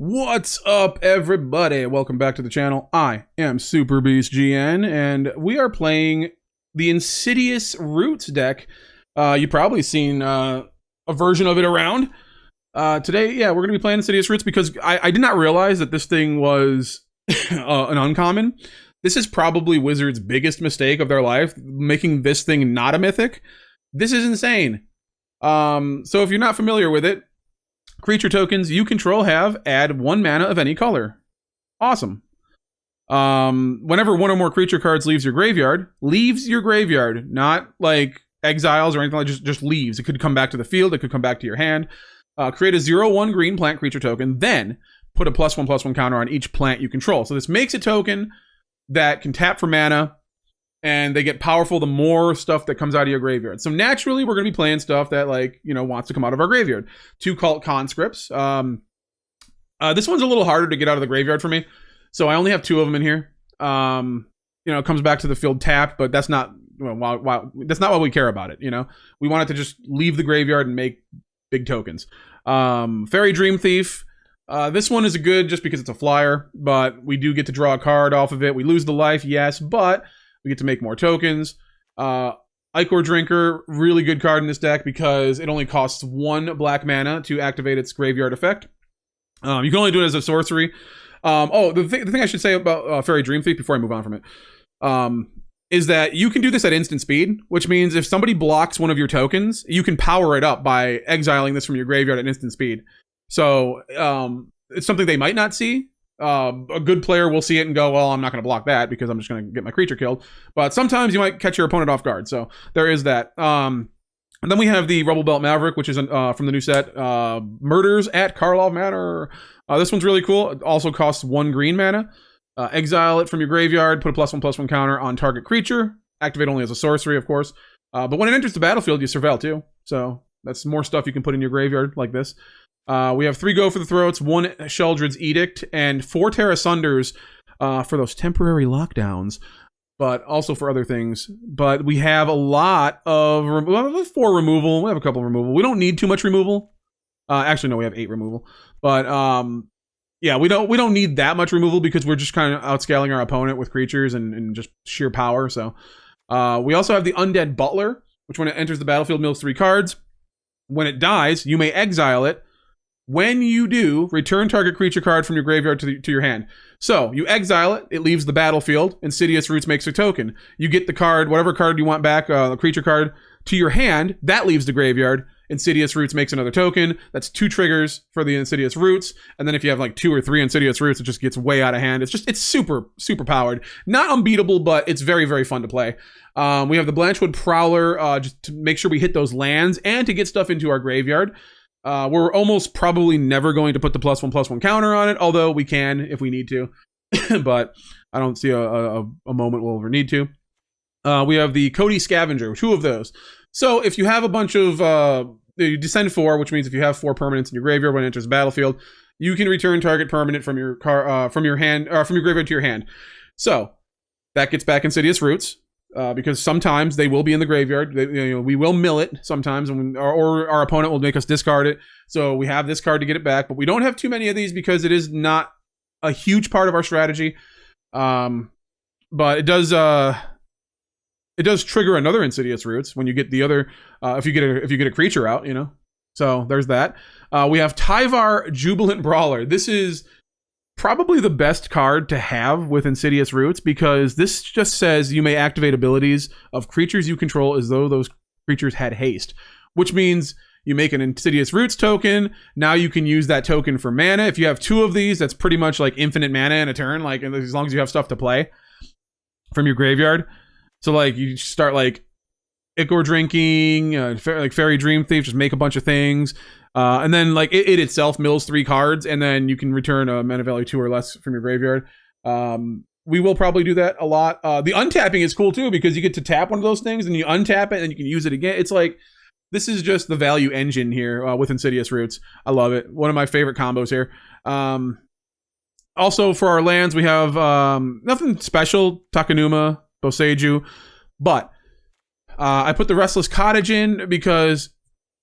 What's up, everybody? Welcome back to the channel. I am Super Beast GN, and we are playing the Insidious Roots deck. You've probably seen a version of it around. Today, yeah, we're going to be playing Insidious Roots because I did not realize that this thing was an uncommon. This is probably Wizards' biggest mistake of their life, making this thing not a mythic. This is insane. So if you're not familiar with it, creature tokens you control add 1 mana of any color. Awesome. Whenever one or more creature cards leaves your graveyard, not like exiles or anything, like just leaves. It could come back to the field, it could come back to your hand. Create a 0/1 green plant creature token, then put a +1/+1 counter on each plant you control. So this makes a token that can tap for mana, and they get powerful the more stuff that comes out of your graveyard. So naturally, we're going to be playing stuff that, like, wants to come out of our graveyard. 2 Cult Conscripts. This one's a little harder to get out of the graveyard for me, so I only have 2 of them in here. It comes back to the field tapped, but that's not that's not why we care about it. We want it to just leave the graveyard and make big tokens. Faerie Dreamthief. This one is good just because it's a flyer, but we do get to draw a card off of it. We lose the life, yes, but we get to make more tokens. Ichor Drinker, really good card in this deck because it only costs 1 black mana to activate its graveyard effect. You can only do it as a sorcery. The thing I should say about Faerie Dreamthief before I move on from it is that you can do this at instant speed, which means if somebody blocks one of your tokens, you can power it up by exiling this from your graveyard at instant speed. So it's something they might not see. A good player will see it and go, well, I'm not going to block that because I'm just going to get my creature killed. But sometimes you might catch your opponent off guard. So there is that. And then we have the Rubblebelt Maverick, which is from the new set. Murders at Karlov Manor. This one's really cool. It also costs 1 green mana. Exile it from your graveyard. Put a +1/+1 counter on target creature. Activate only as a sorcery, of course. But when it enters the battlefield, you surveil too. So that's more stuff you can put in your graveyard like this. We have 3 Go for the Throats, 1 Sheoldred's Edict, and 4 Tear Asunders for those temporary lockdowns, but also for other things. But we have a lot of 4 removal. We have a couple of removal. We don't need too much removal. Actually, no, we have 8 removal. But yeah, we don't need that much removal because we're just kind of outscaling our opponent with creatures and just sheer power. So we also have the Undead Butler, which when it enters the battlefield mills 3 cards. When it dies, you may exile it. When you do, return target creature card from your graveyard to your hand. So you exile it, it leaves the battlefield. Insidious Roots makes a token. You get the card, whatever card you want back, the creature card, to your hand. That leaves the graveyard. Insidious Roots makes another token. That's 2 triggers for the Insidious Roots. And then if you have like 2 or 3 Insidious Roots, it just gets way out of hand. It's super, super powered. Not unbeatable, but it's very, very fun to play. We have the Blanchwood Prowler just to make sure we hit those lands and to get stuff into our graveyard. We're almost probably never going to put the +1/+1 counter on it, although we can if we need to. But I don't see a moment we'll ever need to. We have the Coati Scavenger, 2 of those. So if you have a bunch of you descend 4, which means if you have 4 permanents in your graveyard when it enters the battlefield, you can return target permanent from your hand or from your graveyard to your hand. So that gets back Insidious Roots. Because sometimes they will be in the graveyard. We will mill it sometimes, or our opponent will make us discard it. So we have this card to get it back, but we don't have too many of these because it is not a huge part of our strategy. But it does trigger another Insidious Roots when you get the other. If you get a creature out, So there's that. We have Tyvar Jubilant Brawler. This is probably the best card to have with Insidious Roots because this just says you may activate abilities of creatures you control as though those creatures had haste, which means you make an Insidious Roots token. Now you can use that token for mana. If you have 2 of these, that's pretty much like infinite mana in a turn, like as long as you have stuff to play from your graveyard. So like you start like Ichor Drinking, like Faerie Dreamthief, just make a bunch of things. And then like it itself mills 3 cards, and then you can return a mana value 2 or less from your graveyard. We will probably do that a lot. The untapping is cool too because you get to tap one of those things and you untap it and you can use it again. It's like this is just the value engine here with Insidious Roots. I love it. One of my favorite combos here. Also for our lands, we have nothing special. Takenuma, Boseiju, but I put the Restless Cottage in because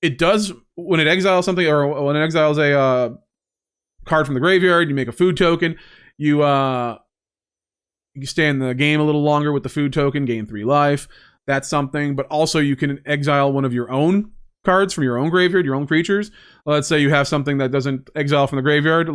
it does when it exiles something or when it exiles a card from the graveyard, you make a food token, you stay in the game a little longer with the food token, gain 3 life. That's something. But also you can exile one of your own cards from your own graveyard, your own creatures. Let's say you have something that doesn't exile from the graveyard,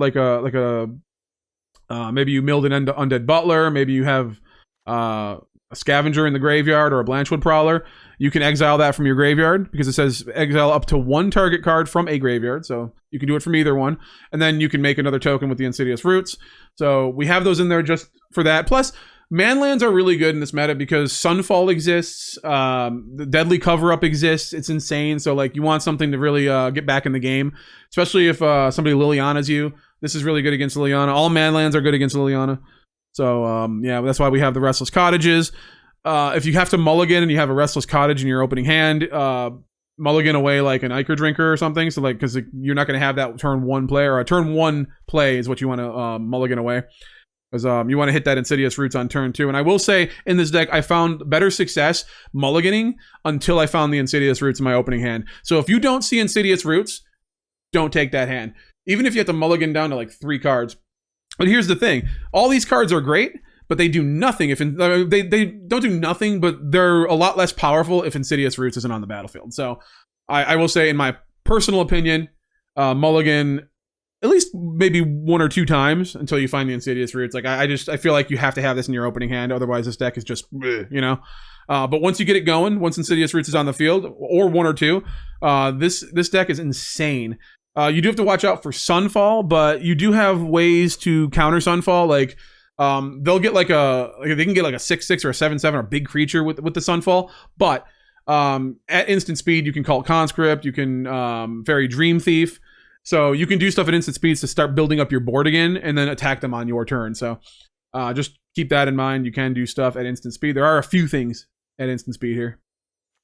maybe you milled an Undead Butler, maybe you have a Scavenger in the graveyard or a Blanchwood Prowler. You can exile that from your graveyard because it says exile up to 1 target card from a graveyard. So you can do it from either one. And then you can make another token with the Insidious Roots. So we have those in there just for that. Plus, manlands are really good in this meta because Sunfall exists. The Deadly Cover-Up exists. It's insane. So like you want something to really get back in the game, especially if somebody Liliana's you. This is really good against Liliana. All manlands are good against Liliana. So yeah, that's why we have the Restless Cottages. If you have to mulligan and you have a Restless Cottage in your opening hand, mulligan away like an Ichor Drinker or something. So like, because you're not going to have that turn 1 play, or a turn 1 play is what you want to mulligan away. Because you want to hit that Insidious Roots on turn 2. And I will say, in this deck, I found better success mulliganing until I found the Insidious Roots in my opening hand. So if you don't see Insidious Roots, don't take that hand. Even if you have to mulligan down to like 3 cards. But here's the thing. All these cards are great, but they do nothing if... they don't do nothing, but they're a lot less powerful if Insidious Roots isn't on the battlefield. So I will say, in my personal opinion, mulligan at least maybe 1 or 2 times until you find the Insidious Roots. Like I feel like you have to have this in your opening hand. Otherwise, this deck is just, you know. But once you get it going, once Insidious Roots is on the field, or 1 or 2, this deck is insane. You do have to watch out for Sunfall, but you do have ways to counter Sunfall. Like they'll get like they can get like a 6/6 or a 7/7 or a big creature with the Sunfall. But at instant speed, you can Cult Conscript, you can Faerie Dreamthief. So you can do stuff at instant speeds to start building up your board again and then attack them on your turn. So just keep that in mind. You can do stuff at instant speed. There are a few things at instant speed here.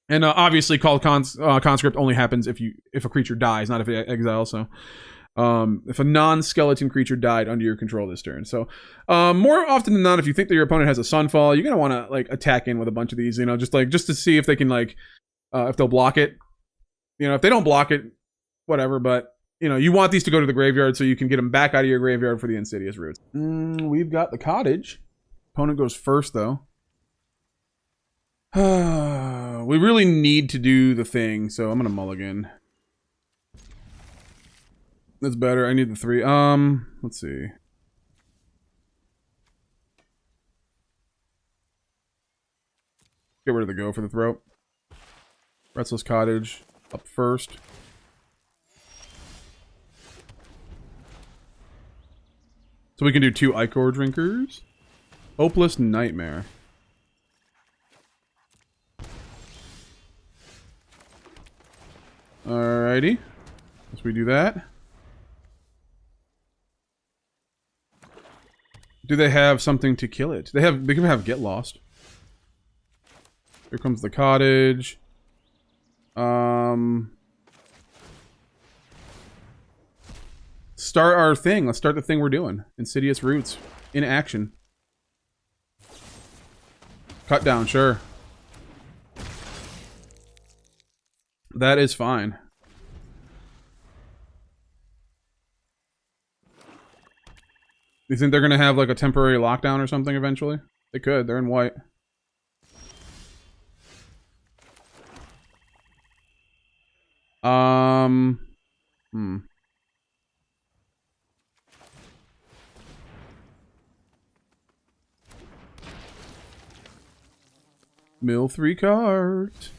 And obviously, Cult Conscript only happens if a creature dies, not if it exiles. So, if a non-skeleton creature died under your control this turn. So, more often than not, if you think that your opponent has a Sunfall, you're gonna want to like attack in with a bunch of these. You know, just to see if they can if they'll block it. You know, if they don't block it, whatever. But you know, you want these to go to the graveyard so you can get them back out of your graveyard for the Insidious Roots. We've got the Cottage. Opponent goes first though. We really need to do the thing, so I'm gonna mulligan. That's better. I need the 3. Let's see. Get rid of the go for the throat. Restless Cottage up first. So we can do 2 Ichor Drinkers. Hopeless Nightmare. Alrighty. Once we do that. Do they have something to kill it? They can have Get Lost. Here comes the Cottage. Start our thing. Let's start the thing we're doing. Insidious Roots. In action. Cut down, sure. That is fine. You think they're going to have like a temporary lockdown or something eventually? They could. They're in white. Mill 3 cards.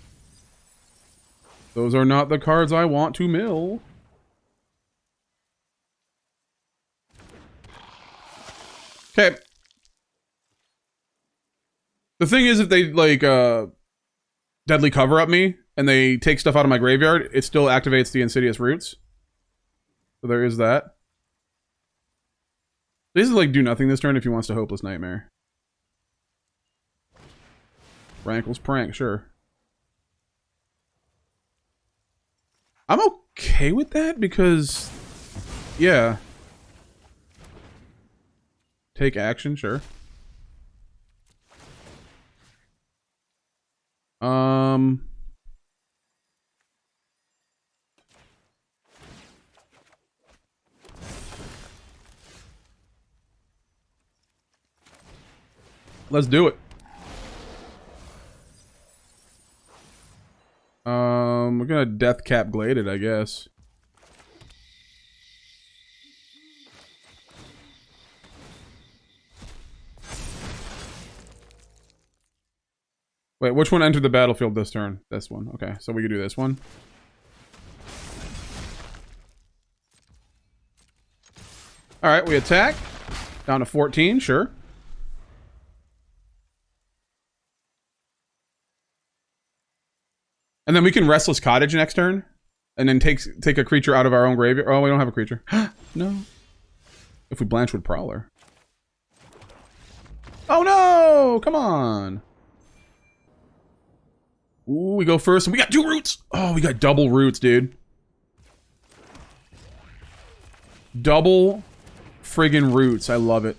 Those are not the cards I want to mill. Okay. The thing is, if they like Deadly Cover-Up me and they take stuff out of my graveyard, it still activates the Insidious Roots. So there is that. This is like do nothing this turn if he wants to Hopeless Nightmare. Rankle's Prank, sure. I'm okay with that because, yeah. Take action, sure. Let's do it. We're gonna Deathcap Glade it, I guess. Wait, which one entered the battlefield this turn? This one. Okay, so we can do this one. Alright, we attack. Down to 14, sure. And then we can Restless Cottage next turn. And then take a creature out of our own graveyard. Oh, we don't have a creature. No. If we Blanchwood Prowler. Oh no! Come on! Ooh, we go first, and we got 2 roots! Oh, we got double roots, dude. Double friggin' roots. I love it.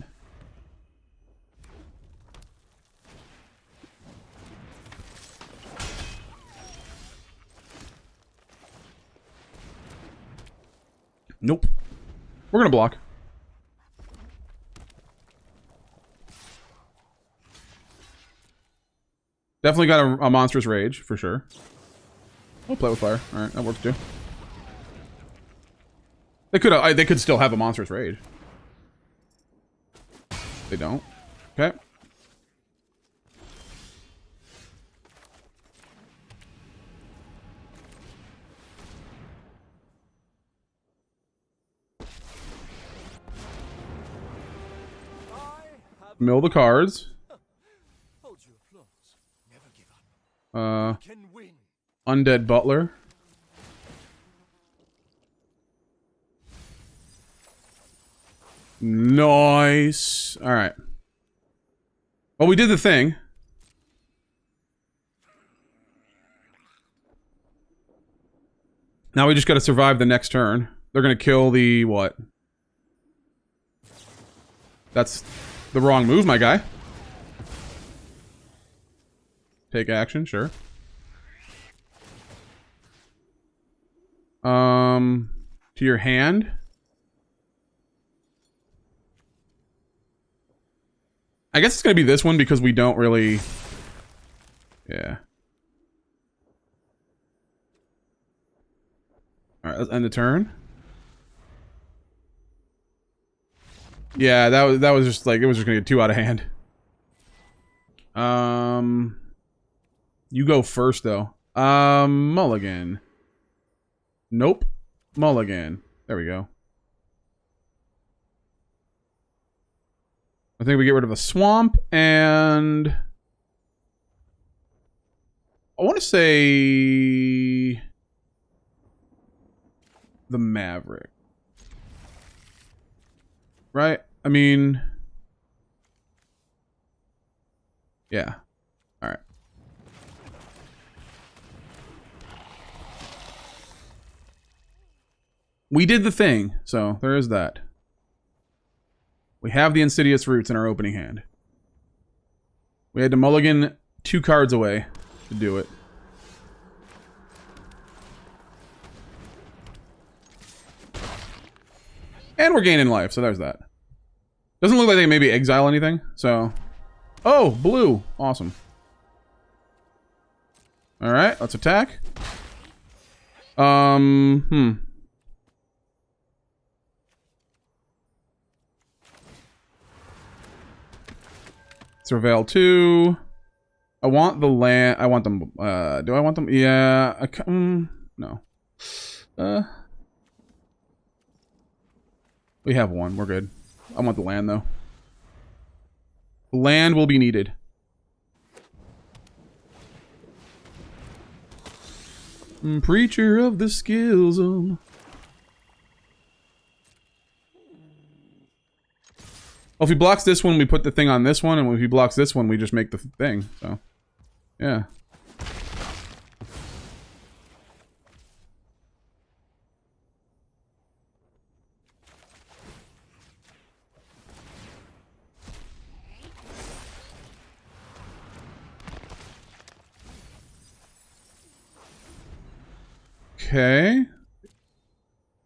Nope. We're gonna block. Definitely got a monstrous rage, for sure. We'll play with fire. Alright, that works too. They could still have a monstrous rage. They don't. Okay. Mill the cards. Undead Butler. Nice. Alright. Well, we did the thing. Now we just gotta survive the next turn. They're gonna kill the what? That's the wrong move, my guy. Take action, sure. To your hand. I guess it's gonna be this one because we don't really... Yeah. Alright, let's end the turn. Yeah, that was just like, it was just gonna get 2 out of hand. You go first, though. Mulligan. Nope. Mulligan. There we go. I think we get rid of a swamp, and... I want to say... the Maverick. Right? I mean... Yeah. Alright. We did the thing, so there is that. We have the Insidious Roots in our opening hand. We had to mulligan 2 cards away to do it. And we're gaining life, so there's that. Doesn't look like they maybe exile anything, so... Oh, blue. Awesome. Alright, let's attack. Surveil 2. I want the land. I want them. Do I want them? Yeah. No. We have 1. We're good. I want the land, though. Land will be needed. Preacher of the skills. Well, if he blocks this one, we put the thing on this one, and if he blocks this one, we just make the thing, so... Yeah. Okay.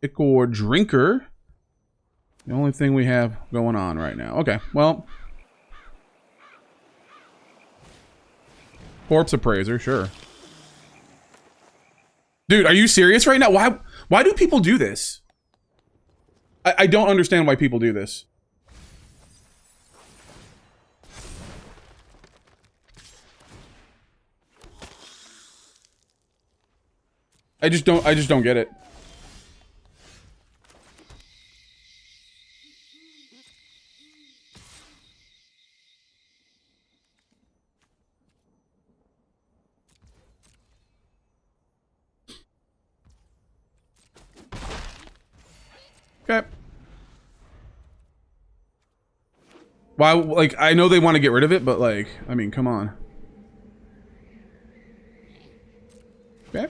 Ichor Drinker. The only thing we have going on right now. Okay, well. Corpse Appraiser, sure. Dude, are you serious right now? Why do people do this? I don't understand why people do this. I just don't get it. Okay. Why, like, I know they want to get rid of it, but, like, I mean, come on. Okay.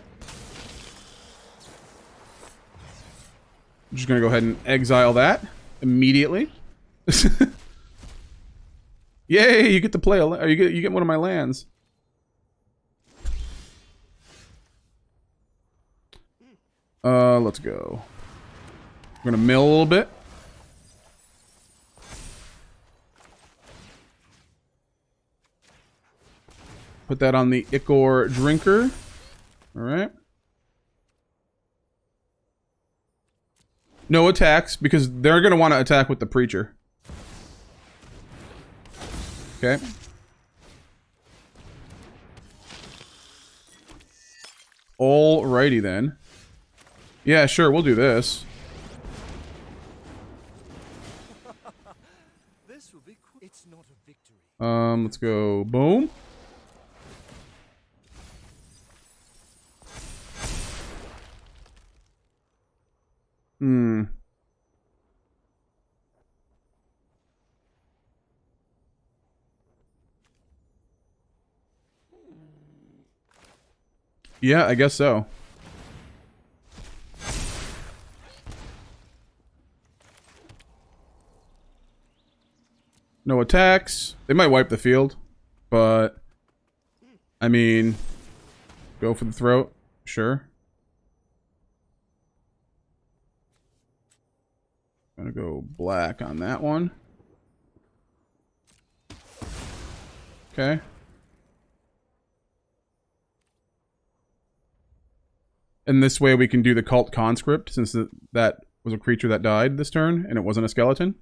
I'm just gonna go ahead and exile that immediately. Yay, you get to play you get one of my lands. Let's go. I'm gonna mill a little bit. Put that on the Ichor Drinker. Alright. No attacks, because they're gonna want to attack with the Preacher. Okay. Alrighty then. Yeah, sure, we'll do this. This will be quick. It's not a victory. Let's go boom. Yeah, I guess so. No attacks. They might wipe the field, but I mean, go for the throat. Sure. Gonna go black on that one. Okay. And this way we can do the Cult Conscript, since that was a creature that died this turn, and it wasn't a skeleton.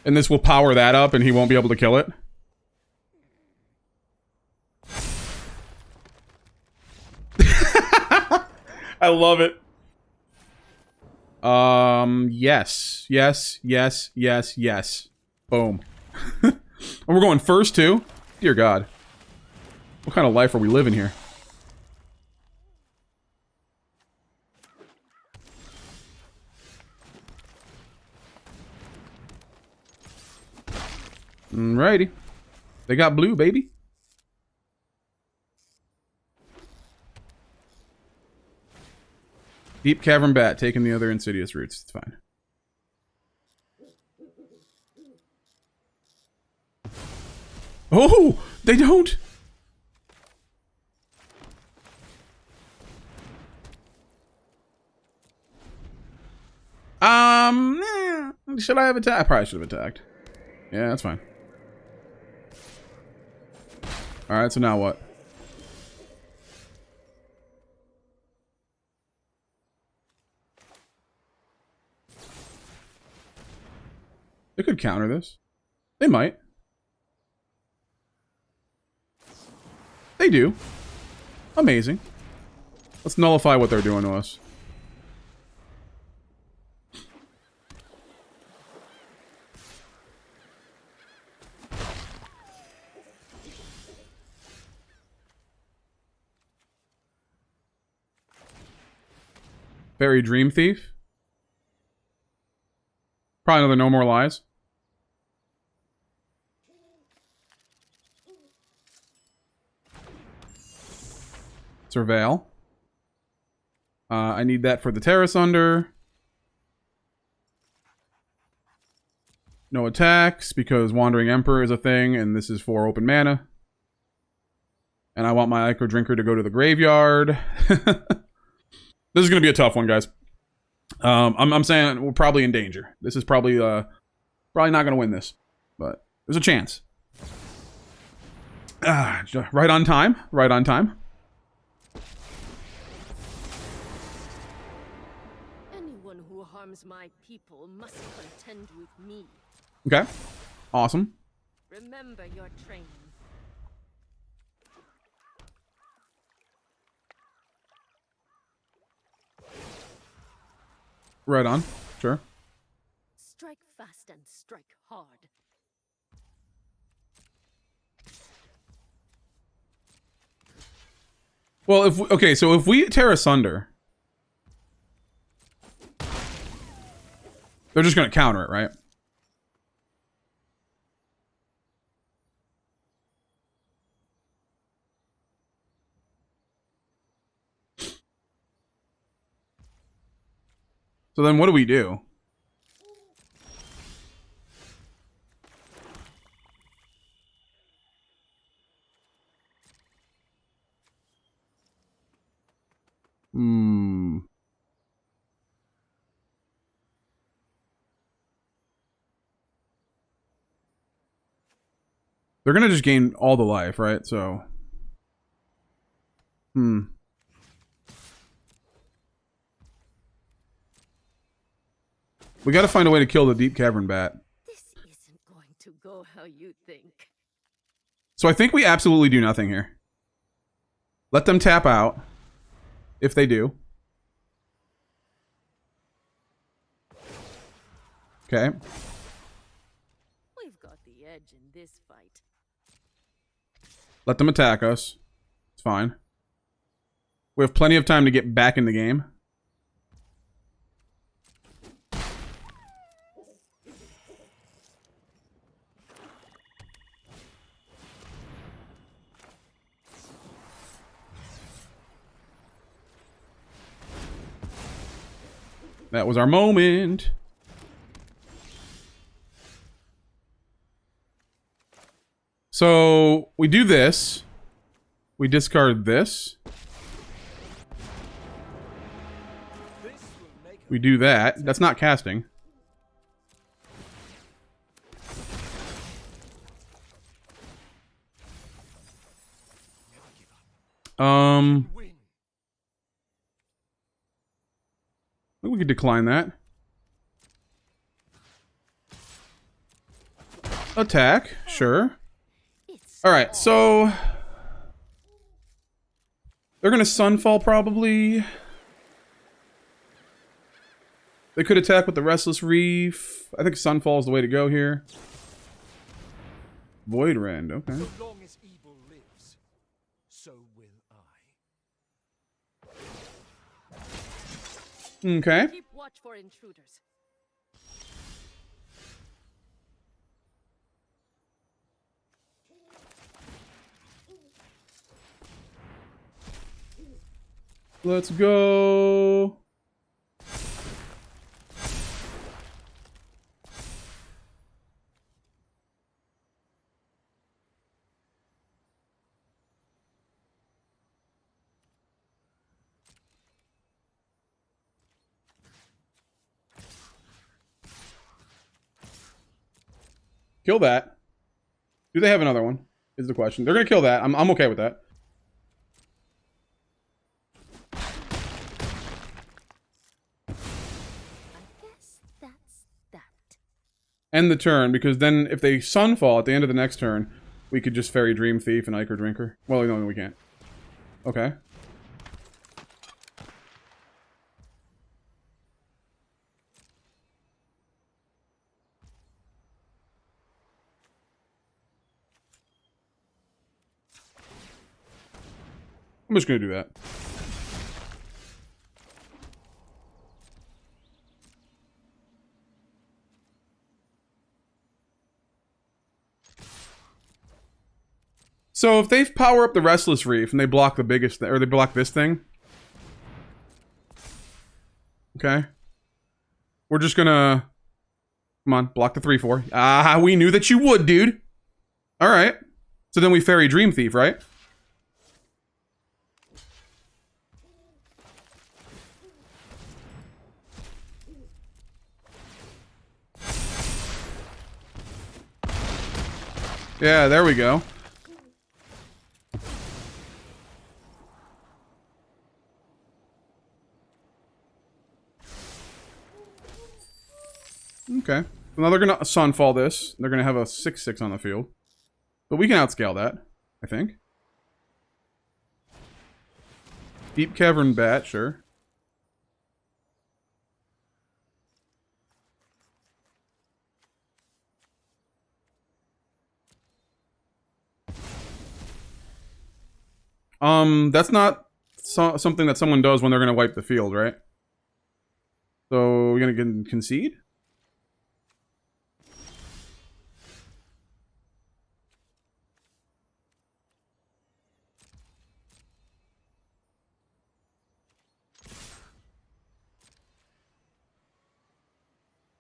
And this will power that up, and he won't be able to kill it. I love it. Yes. Yes, yes, yes, yes. Boom. And we're going first, too? Dear God. What kind of life are we living here? Alrighty. They got blue, baby. Deep Cavern Bat taking the other Insidious Roots. It's fine. Oh! They don't! Should I have attacked? I probably should have attacked. Yeah, that's fine. Alright, so now what? They could counter this. They might. They do. Amazing. Let's nullify what they're doing to us. Faerie Dreamthief. Probably another No More Lies. Surveil. I need that for the Tear Asunder. No attacks, because Wandering Emperor is a thing, and this is 4 open mana. And I want my Ichor Drinker to go to the graveyard. This is going to be a tough one, guys. I'm saying we're probably in danger. This is probably not going to win this, but there's a chance. Right on time. Right on time. Anyone who harms my people must contend with me. Okay. Awesome. Remember your training. Right on. Sure. Strike fast and strike hard. Well, so if we Tear Asunder, they're just going to counter it, right? So then what do we do? They're gonna just gain all the life, right? So. We gotta find a way to kill the Deep Cavern Bat. This isn't going to go how you think. So I think we absolutely do nothing here. Let them tap out. If they do. Okay. We've got the edge in this fight. Let them attack us. It's fine. We have plenty of time to get back in the game. That was our moment. So we do this. We discard this. We do that. That's not casting. I think we could decline that. Attack, sure. Alright, so they're gonna Sunfall probably. They could attack with the Restless Reef. I think Sunfall is the way to go here. Void Rend, okay. So long as evil lives, so will I. Okay. Keep watch for intruders. Let's go. Kill that. Do they have another one? Is the question. They're gonna kill that. I'm okay with that. I guess that's that. End the turn, because then if they Sunfall at the end of the next turn, we could just Faerie Dreamthief and Ichor Drinker. Well, no, we can't. Okay. I'm just gonna do that. So if they power up the Restless Reef and they block the biggest or they block this thing. Okay. We're just gonna come on, block the 3/4. Ah, we knew that you would, dude. Alright. So then we Faerie Dreamthief, right? Yeah, there we go. Okay. So now they're going to Sunfall this. They're going to have a 6/6 on the field. But we can outscale that, I think. Deep Cavern Bat, sure. That's not something that someone does when they're going to wipe the field, right? So, we're going to concede?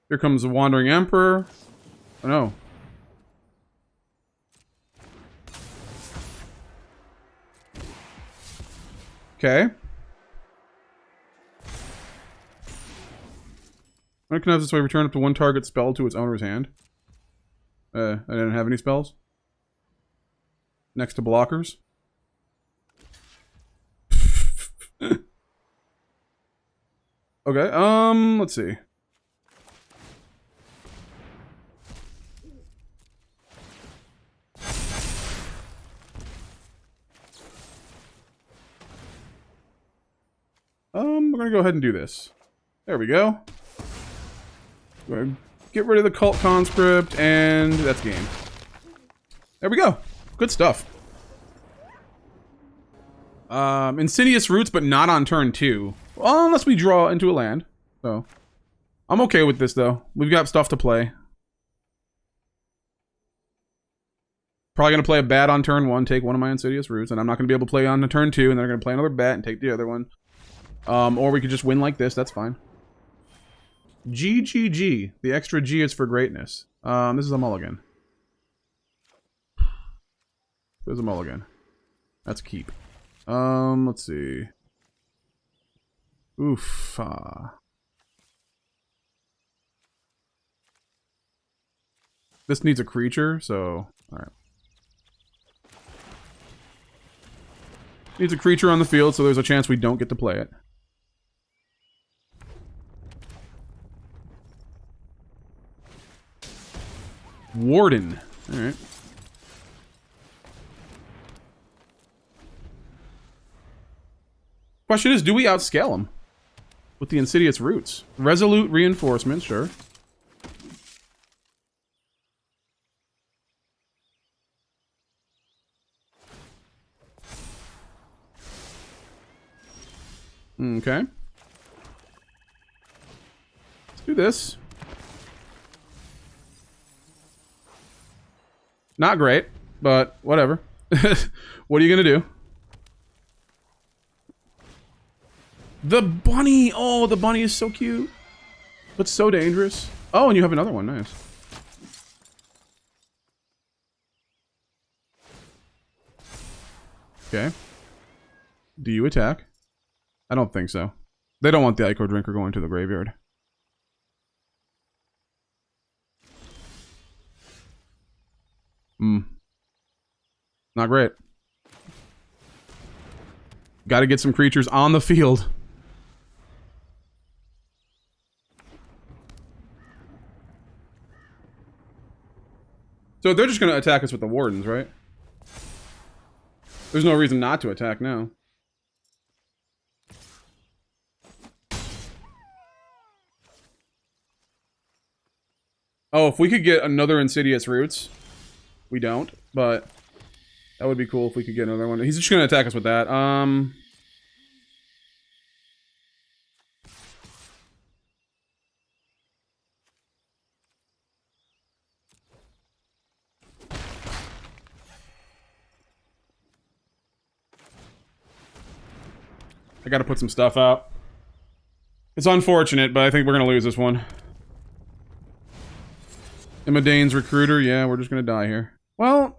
Here comes the Wandering Emperor. Oh no. Okay. When it connects this way, return up to one target spell to its owner's hand. I didn't have any spells. Next to blockers. Okay, let's see. We're gonna go ahead and do this. There we go. We're gonna get rid of the Cult Conscript, and that's game. There we go. Good stuff. Insidious Roots, but not on turn 2. Well, unless we draw into a land. So, I'm okay with this, though. We've got stuff to play. Probably gonna play a bat on turn 1, take one of my Insidious Roots, and I'm not gonna be able to play on turn 2, and then I'm gonna play another bat and take the other one. Or we could just win like this, that's fine. GGG. The extra G is for greatness. This is a mulligan. There's a mulligan. That's keep. Let's see. Oof. This needs a creature, so... Alright. Needs a creature on the field, so there's a chance we don't get to play it. Warden. Alright. Question is, do we outscale him? With the Insidious Roots. Resolute Reinforcement, sure. Okay. Let's do this. Not great, but whatever. What are you gonna do? The bunny! Oh, the bunny is so cute. But so dangerous. Oh, and you have another one. Nice. Okay. Do you attack? I don't think so. They don't want the Ichor Drinker going to the graveyard. Not great. Gotta get some creatures on the field. So they're just gonna attack us with the Wardens, right? There's no reason not to attack now. Oh, if we could get another Insidious Roots. We don't, but that would be cool if we could get another one. He's just gonna attack us with that. I gotta put some stuff out. It's unfortunate, but I think we're gonna lose this one. Imadane's Recruiter, yeah, we're just gonna die here. Well,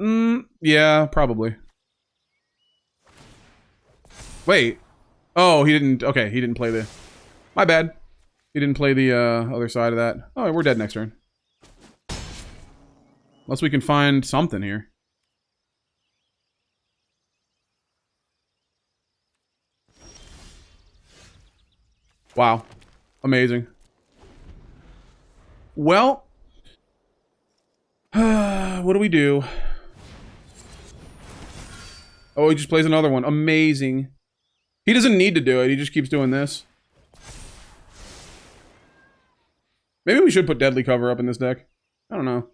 yeah, probably. Wait. Oh, he didn't, okay, he didn't play the... My bad. He didn't play the other side of that. Oh, we're dead next turn. Unless we can find something here. Wow. Amazing. Well, what do we do? Oh, he just plays another one. Amazing. He doesn't need to do it. He just keeps doing this. Maybe we should put Deadly Cover up in this deck. I don't know.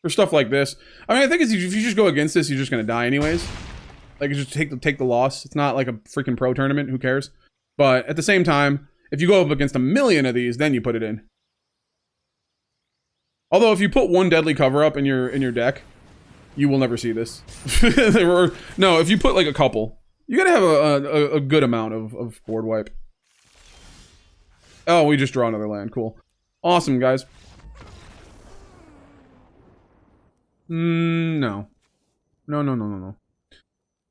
For stuff like this. I mean, I think if you just go against this, you're just going to die anyways. Like, just take the loss. It's not like a freaking pro tournament. Who cares? But at the same time, if you go up against 1,000,000 of these, then you put it in. Although, if you put one Deadly Cover up in your deck, you will never see this. No, if you put like a couple, you gotta have a good amount of board wipe. Oh, we just draw another land. Cool. Awesome, guys. No. No.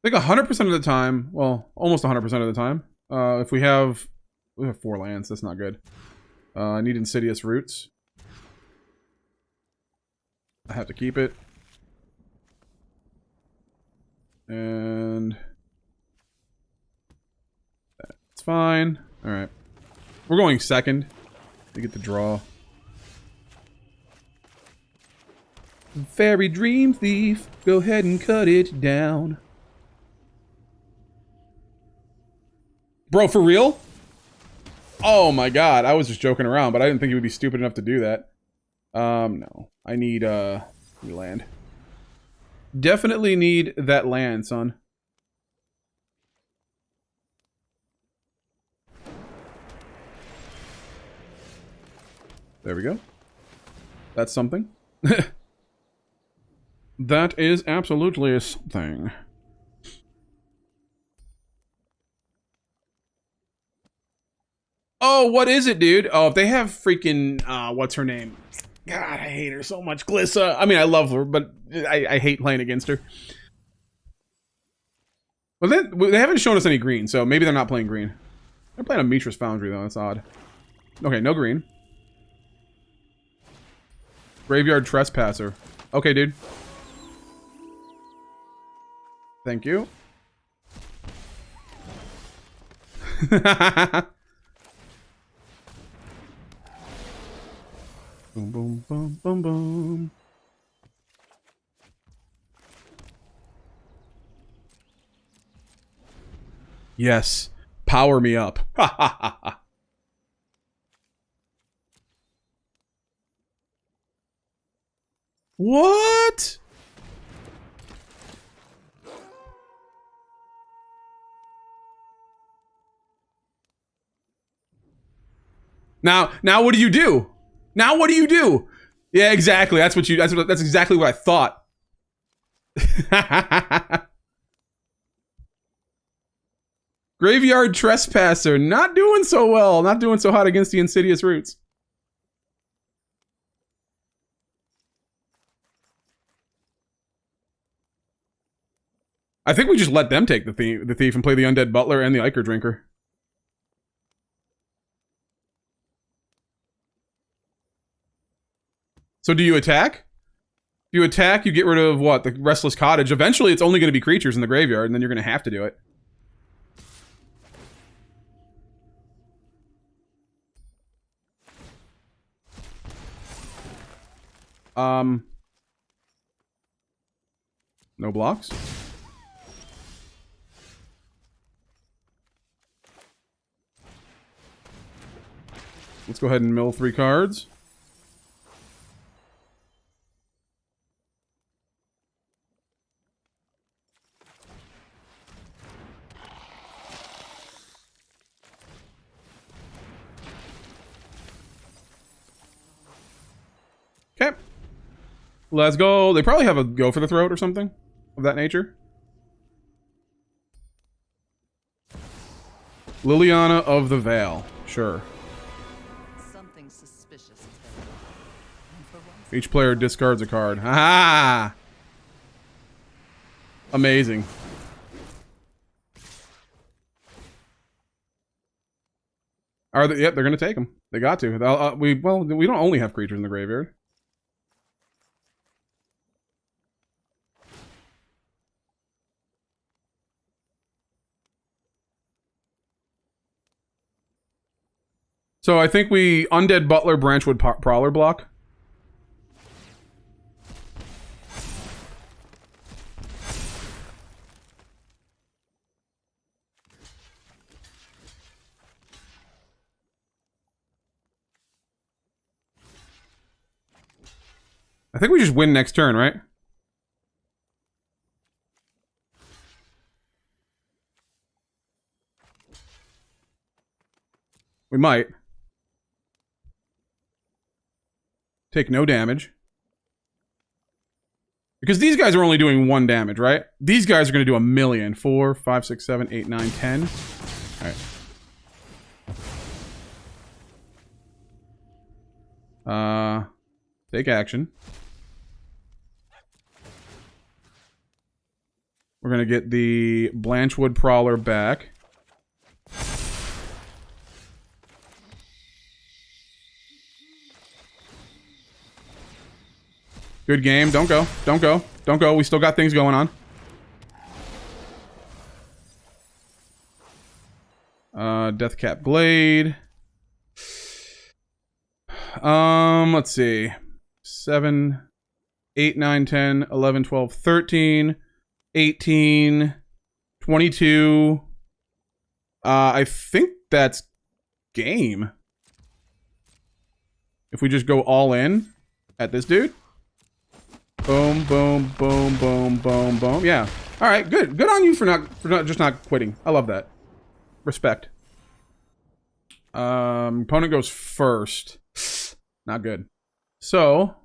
I think 100% of the time, well, almost 100% of the time, if we have 4 lands, that's not good. I need Insidious Roots. I have to keep it. And that's fine. Alright. We're going second to get the draw. Faerie Dreamthief, go ahead and cut it down. Bro, for real? Oh my god, I was just joking around, but I didn't think he would be stupid enough to do that. No. I need land. Definitely need that land, son. There we go. That's something. That is absolutely something. Oh, what is it, dude? Oh, if they have freaking, what's her name? God, I hate her so much. Glissa. I mean, I love her, but I hate playing against her. Well, they haven't shown us any green, so maybe they're not playing green. They're playing a Mithras Foundry, though. That's odd. Okay, no green. Graveyard Trespasser. Okay, dude. Thank you. Boom, boom, boom, boom, boom. Yes. Power me up. Ha ha ha ha. What? Now what do you do? Now what do you do? Yeah, exactly. That's exactly what I thought. Graveyard Trespasser, not doing so well. Not doing so hot against the Insidious Roots. I think we just let them take the thief and play the Undead Butler and the Ichor Drinker. So do you attack? If you attack, you get rid of what? The Restless Cottage. Eventually, it's only going to be creatures in the graveyard, and then you're going to have to do it. No blocks. Let's go ahead and mill 3 cards. Okay. Let's go. They probably have a go for the throat or something of that nature. Liliana of the Vale. Sure. Something suspicious. Each player discards a card. Ha! Amazing. Are they? Yep, they're gonna take them. They got to. We don't only have creatures in the graveyard. So I think we Undead Butler, Blanchwood Prowler block. I think we just win next turn, right? We might. Take no damage. Because these guys are only doing 1 damage, right? These guys are going to do 1,000,000. 4, 5, 6, 7, 8, 9, 10. Alright. Take action. We're going to get the Blanchwood Prowler back. Good game. Don't go. Don't go. Don't go. We still got things going on. Deathcap Glade. Let's see. 7, 8, 9, 10, 11, 12, 13, 18, 22. I think that's game. If we just go all in at this dude. Boom, boom, boom, boom, boom, boom. Yeah. All right, good. Good on you for not quitting. I love that. Respect. Opponent goes first. Not good. So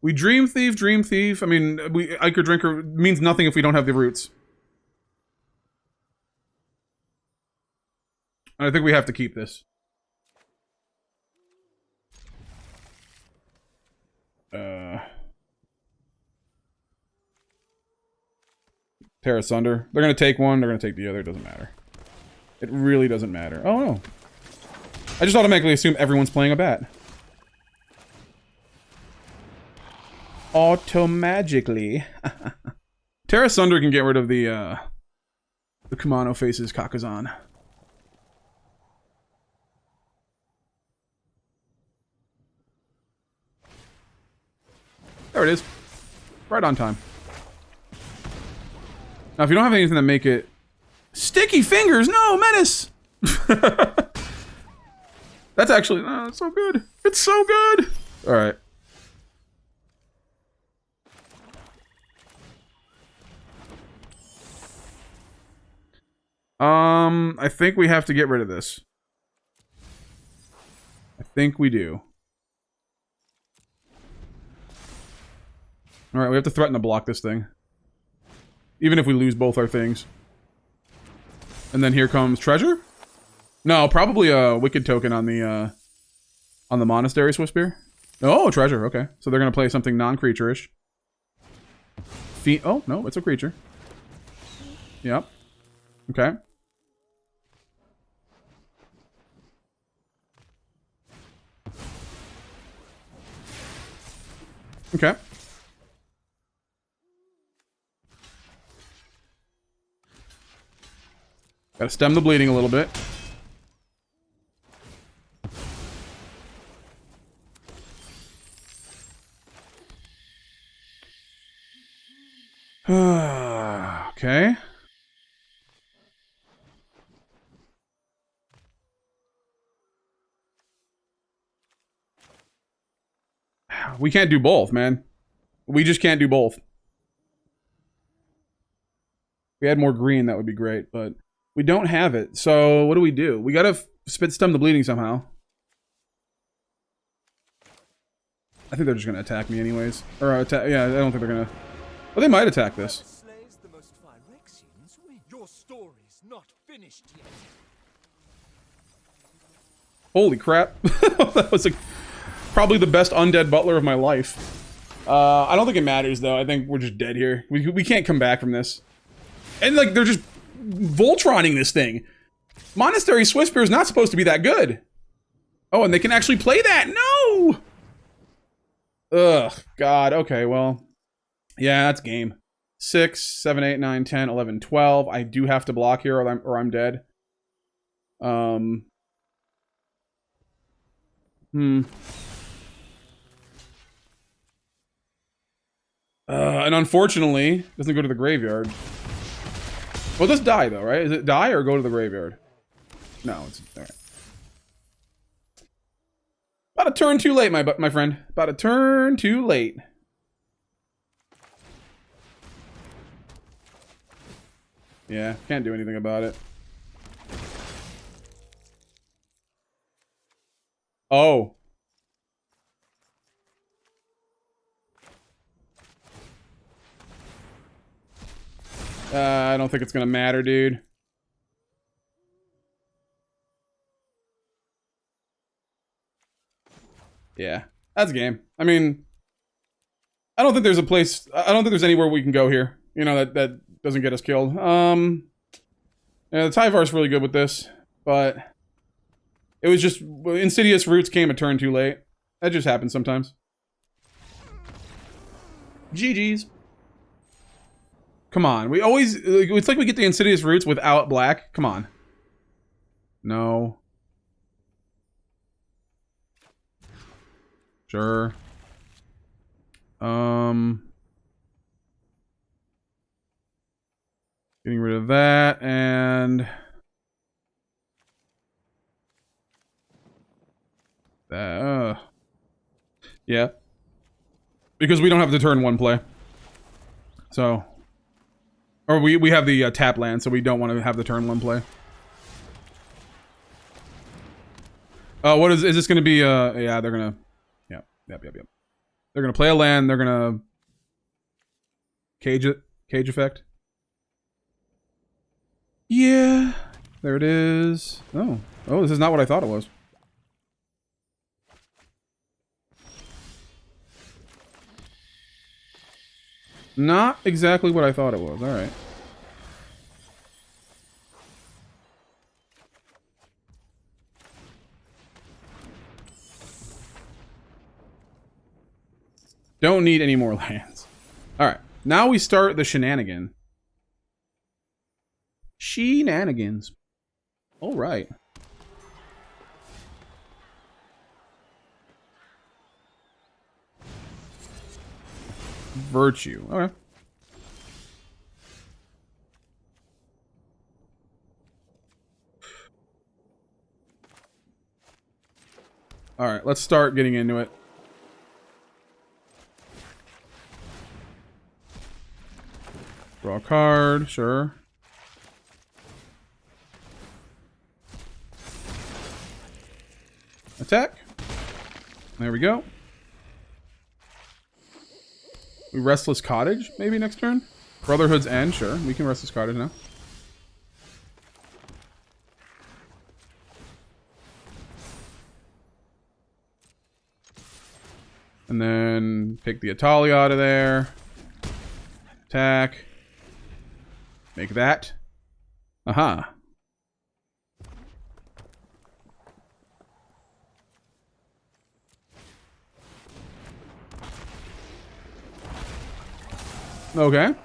we Dreamthief. I mean, Ichor Drinker means nothing if we don't have the roots. I think we have to keep this. Tear Asunder. They're going to take one. They're going to take the other. It doesn't matter. It really doesn't matter. Oh, no. I just automatically assume everyone's playing a bat. Automagically. Tear Asunder can get rid of the Kumano faces Kakazan. There it is. Right on time. Now, if you don't have anything that make it... Sticky fingers! No, menace! That's actually... Oh, it's so good. It's so good! Alright. I think we have to get rid of this. I think we do. Alright, we have to threaten to block this thing. Even if we lose both our things. And then here comes treasure? No, probably a wicked token on the monastery Swiftspear. Oh, treasure, okay. So they're gonna play something non-creature-ish. Oh, no, it's a creature. Yep. Okay. Okay. Gotta stem the bleeding a little bit. Okay. We can't do both, man. We just can't do both. If we had more green, that would be great, but we don't have it. So what do? We gotta stem the bleeding somehow. I think they're just gonna attack me anyways. Or yeah, I don't think they're gonna... Well, they might attack this. Your story's not finished yet. Holy crap. That was probably the best Undead Butler of my life. I don't think it matters, though. I think we're just dead here. We can't come back from this. And, like, they're just Voltroning this thing. Monastery Swiftspear is not supposed to be that good. Oh, and they can actually play that. No! Ugh, God. Okay, well. Yeah, that's game. 6, 7, 8, 9, 10, 11, 12. I do have to block here or I'm dead. And unfortunately, doesn't go to the graveyard. Well, just die though, right? Is it die or go to the graveyard? No, it's alright. About a turn too late, my friend. About a turn too late. Yeah, can't do anything about it. Oh. I don't think it's gonna matter, dude. Yeah, that's game. I mean, I don't think there's a place. I don't think there's anywhere we can go here. You know, that doesn't get us killed. Yeah, the Tyvar's really good with this, but it was just Insidious Roots came a turn too late. That just happens sometimes. GG's. Come on, we always, it's like we get the Insidious Roots without black. Come on. No. Sure. Getting rid of that, and that, yeah. Because we don't have the turn 1 play. So, or we have the tap land, so we don't want to have the turn 1 play. What is this gonna be? Yeah, they're gonna, yep. They're gonna play a land, they're gonna cage it, cage effect. Yeah, there it is. Oh, this is not what I thought it was. Not exactly what I thought it was. All right. Don't need any more lands. All right. Now we start the shenanigan. Shenanigans. All right. Virtue. Okay. All right, let's start getting into it. Draw a card, sure. Attack. There we go. We Restless Cottage, maybe next turn? Brotherhood's End, sure. We can Restless Cottage now. And then pick the Atali out of there. Attack. Make that. Aha. Okay.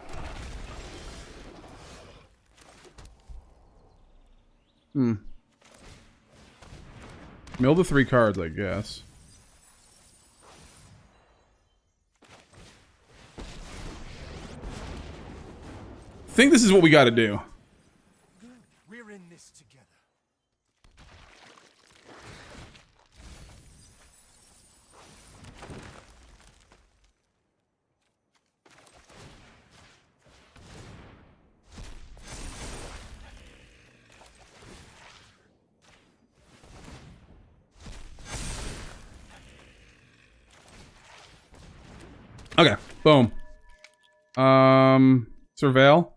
Mill the 3 cards, I guess. I think this is what we gotta do. We're in this together. Okay, boom. Surveil.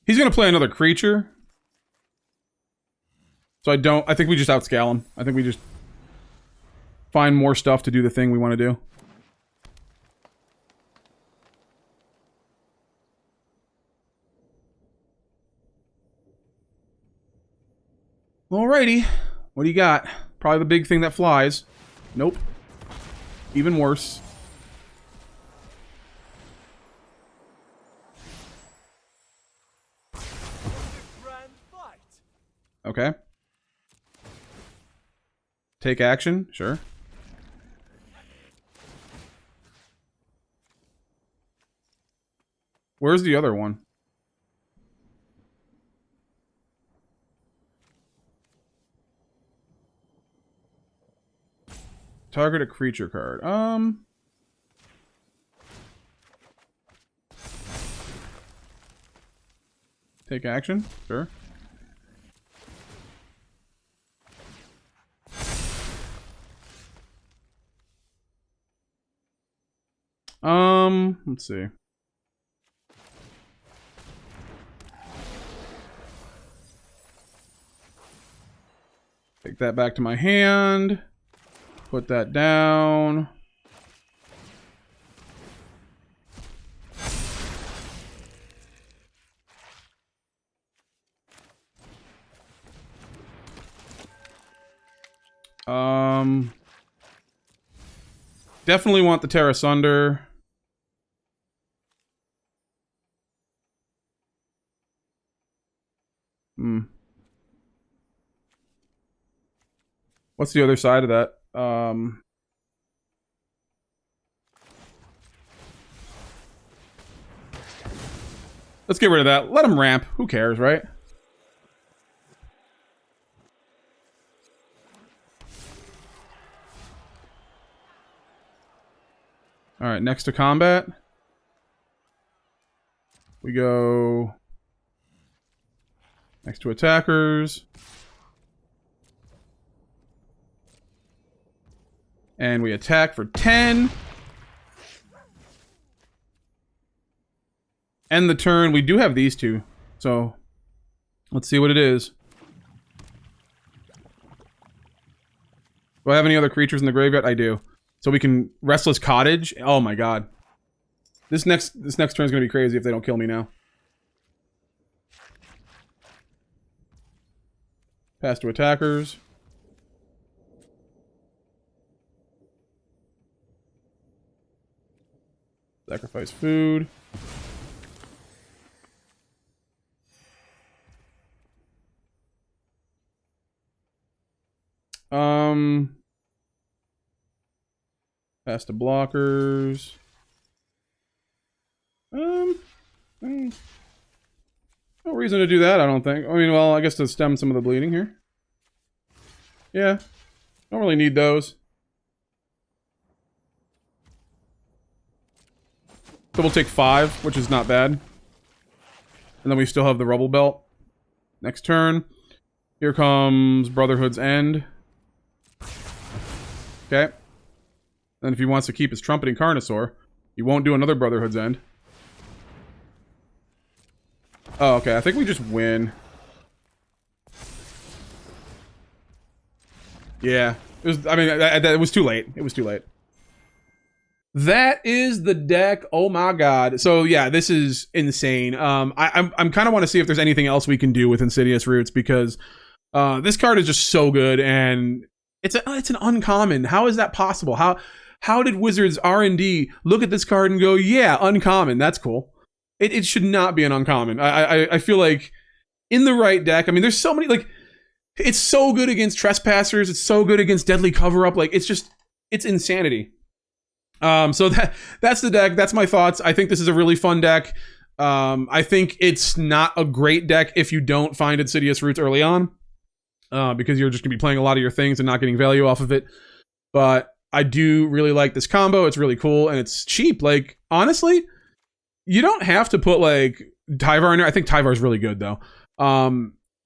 He's gonna play another creature. So I think we just outscale him. I think we just find more stuff to do the thing we want to do. Alrighty. What do you got? Probably the big thing that flies. Nope. Even worse. Grand fight. Okay. Take action? Sure. Where's the other one? Target a creature card. Take action? Sure. Let's see. Take that back to my hand. Put that down. Definitely want the Tear Asunder. What's the other side of that? Let's get rid of that. Let him ramp. Who cares, right? Alright, next to combat. We go next to attackers. And we attack for 10. End the turn. We do have these two. So, let's see what it is. Do I have any other creatures in the graveyard? I do. So we can Restless Cottage. Oh my god. This next turn is going to be crazy if they don't kill me now. Pass to attackers. Sacrifice food. Pass to blockers. No reason to do that, I don't think. I mean, well, I guess to stem some of the bleeding here. Yeah. Don't really need those. So we'll take 5, which is not bad. And then we still have the Rubblebelt. Next turn. Here comes Brotherhood's End. Okay. Then if he wants to keep his Trumpeting Carnosaur, he won't do another Brotherhood's End. Oh, okay. I think we just win. Yeah. It was, I mean, it was too late. It was too late. That is the deck. Oh my god. So yeah, this is insane. I'm kind of want to see if there's anything else we can do with Insidious Roots, because this card is just so good, and it's an uncommon. How is that possible? How did Wizards R&D look at this card and go, yeah, uncommon, that's cool? It should not be an uncommon. I feel like in the right deck, I mean, there's so many, like, it's so good against Trespassers, it's so good against Deadly Cover-Up, like, it's insanity. So that's the deck. That's my thoughts. I think this is a really fun deck. I think it's not a great deck if you don't find Insidious Roots early on, because you're just gonna be playing a lot of your things and not getting value off of it. But I do really like this combo. It's really cool and it's cheap. Like, honestly, you don't have to put like Tyvar in there. I think Tyvar is really good though.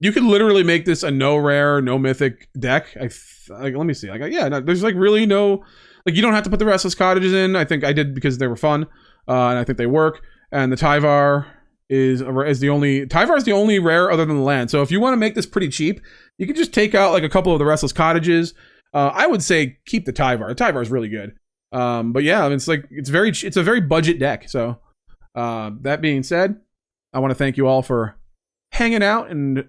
You could literally make this a no rare, no mythic deck. Like, let me see. Like, yeah, no, there's like really no. Like, you don't have to put the Restless Cottages in. I think I did because they were fun, and I think they work. And the Tyvar is the only rare other than the land. So if you want to make this pretty cheap, you can just take out like a couple of the Restless Cottages. I would say keep the Tyvar. The Tyvar is really good. But yeah, I mean, it's a very budget deck. So that being said, I want to thank you all for hanging out and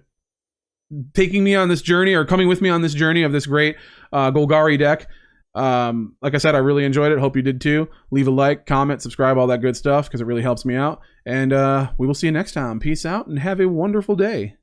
taking me on this journey, or coming with me on this journey of this great Golgari deck. Like I said, I really enjoyed it. Hope you did too. Leave a like, comment, subscribe, all that good stuff, because it really helps me out. And we will see you next time. Peace out and have a wonderful day.